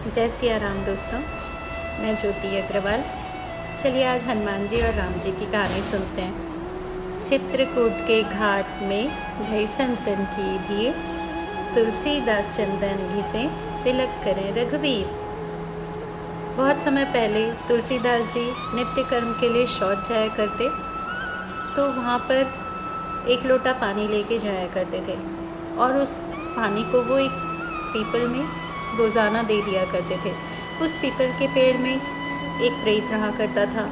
जय सिया राम दोस्तों, मैं ज्योति अग्रवाल। चलिए आज हनुमान जी और राम जी की कहानी सुनते हैं। चित्रकूट के घाट में भई संतन की भीड़, तुलसीदास चंदन घिसे, तिलक करें रघुवीर। बहुत समय पहले तुलसीदास जी नित्य कर्म के लिए शौच जाया करते, तो वहाँ पर एक लोटा पानी लेके जाया करते थे और उस पानी को वो एक पीपल में रोज़ाना दे दिया करते थे। उस पीपल के पेड़ में एक प्रेत रहा करता था।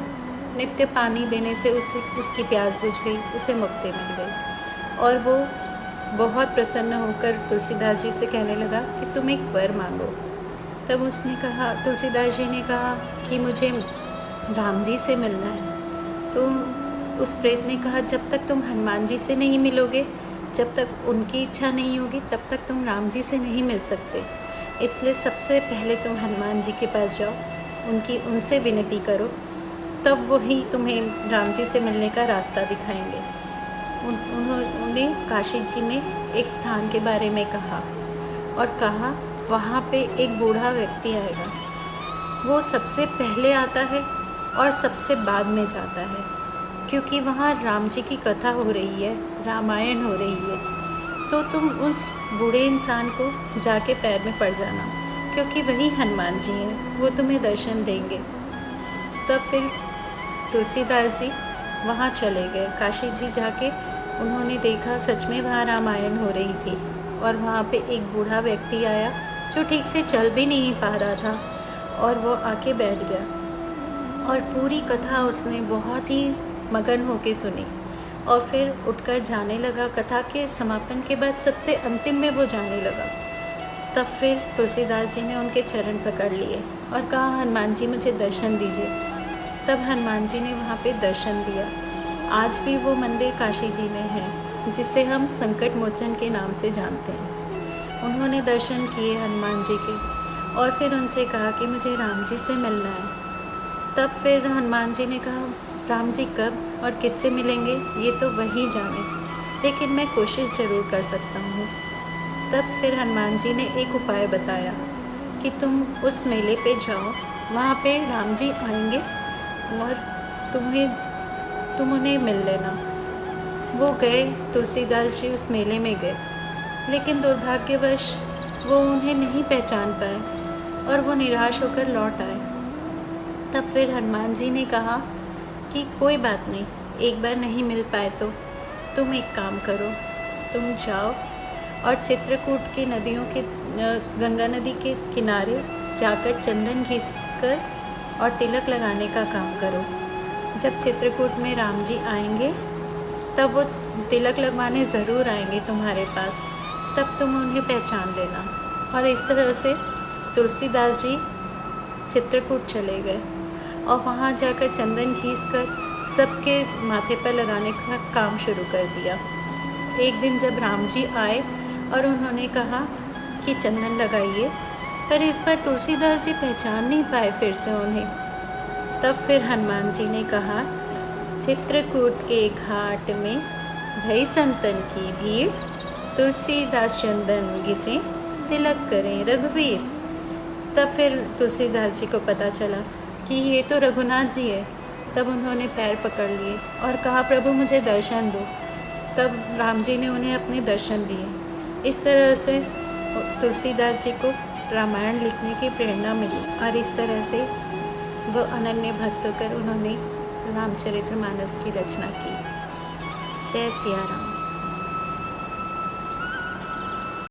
नित्य पानी देने से उसकी प्यास बुझ गई, उसे मुक्ति मिल गई और वो बहुत प्रसन्न होकर तुलसीदास जी से कहने लगा कि तुम एक वर मांगो। तब उसने कहा, तुलसीदास जी ने कहा कि मुझे राम जी से मिलना है। तो उस प्रेत ने कहा, जब तक तुम हनुमान जी से नहीं मिलोगे, जब तक उनकी इच्छा नहीं होगी, तब तक तुम राम जी से नहीं मिल सकते। इसलिए सबसे पहले तुम हनुमान जी के पास जाओ, उनसे विनती करो, तब वही तुम्हें राम जी से मिलने का रास्ता दिखाएंगे। उन्होंने काशी जी में एक स्थान के बारे में कहा और कहा वहाँ पे एक बूढ़ा व्यक्ति आएगा। वो सबसे पहले आता है और सबसे बाद में जाता है, क्योंकि वहाँ राम जी की कथा हो रही है, रामायण हो रही है। तो तुम उस बूढ़े इंसान को जाके पैर में पड़ जाना, क्योंकि वही हनुमान जी हैं, वो तुम्हें दर्शन देंगे। तब फिर तुलसीदास जी वहाँ चले गए। काशी जी जाके उन्होंने देखा सच में वहाँ रामायण हो रही थी और वहाँ पे एक बूढ़ा व्यक्ति आया जो ठीक से चल भी नहीं पा रहा था और वो आके बैठ गया और पूरी कथा उसने बहुत ही मगन होके सुनी और फिर उठकर जाने लगा। कथा के समापन के बाद सबसे अंतिम में वो जाने लगा। तब फिर तुलसीदास जी ने उनके चरण पकड़ लिए और कहा, हनुमान जी मुझे दर्शन दीजिए। तब हनुमान जी ने वहाँ पे दर्शन दिया। आज भी वो मंदिर काशी जी में है, जिसे हम संकट मोचन के नाम से जानते हैं। उन्होंने दर्शन किए हनुमान जी के और फिर उनसे कहा कि मुझे राम जी से मिलना है। तब फिर हनुमान जी ने कहा, राम जी कब और किससे मिलेंगे ये तो वही जाने, लेकिन मैं कोशिश ज़रूर कर सकता हूँ। तब फिर हनुमान जी ने एक उपाय बताया कि तुम उस मेले पे जाओ, वहाँ पे राम जी आएंगे और तुम उन्हें मिल लेना। वो गए, तुलसीदास जी उस मेले में गए, लेकिन दुर्भाग्यवश वो उन्हें नहीं पहचान पाए और वो निराश होकर लौट आए। तब फिर हनुमान जी ने कहा कि कोई बात नहीं, एक बार नहीं मिल पाए तो तुम एक काम करो, तुम जाओ और चित्रकूट की नदियों के गंगा नदी के किनारे जाकर चंदन घिसकर और तिलक लगाने का काम करो। जब चित्रकूट में राम जी आएंगे तब वो तिलक लगवाने ज़रूर आएंगे तुम्हारे पास, तब तुम उन्हें पहचान लेना। और इस तरह से तुलसीदास जी चित्रकूट चले गए और वहाँ जाकर चंदन घिसकर सबके माथे पर लगाने का काम शुरू कर दिया। एक दिन जब राम जी आए और उन्होंने कहा कि चंदन लगाइए, पर इस बार तुलसीदास जी पहचान नहीं पाए फिर से उन्हें। तब फिर हनुमान जी ने कहा, चित्रकूट के घाट में भई संतन की भीड़, तुलसीदास चंदन घिसे, तिलक करें रघुवीर। तब फिर तुलसीदास जी को पता चला कि ये तो रघुनाथ जी है। तब उन्होंने पैर पकड़ लिए और कहा, प्रभु मुझे दर्शन दो। तब राम जी ने उन्हें अपने दर्शन दिए। इस तरह से तुलसीदास जी को रामायण लिखने की प्रेरणा मिली और इस तरह से वो अनन्य भक्त होकर उन्होंने रामचरितमानस की रचना की। जय सिया राम।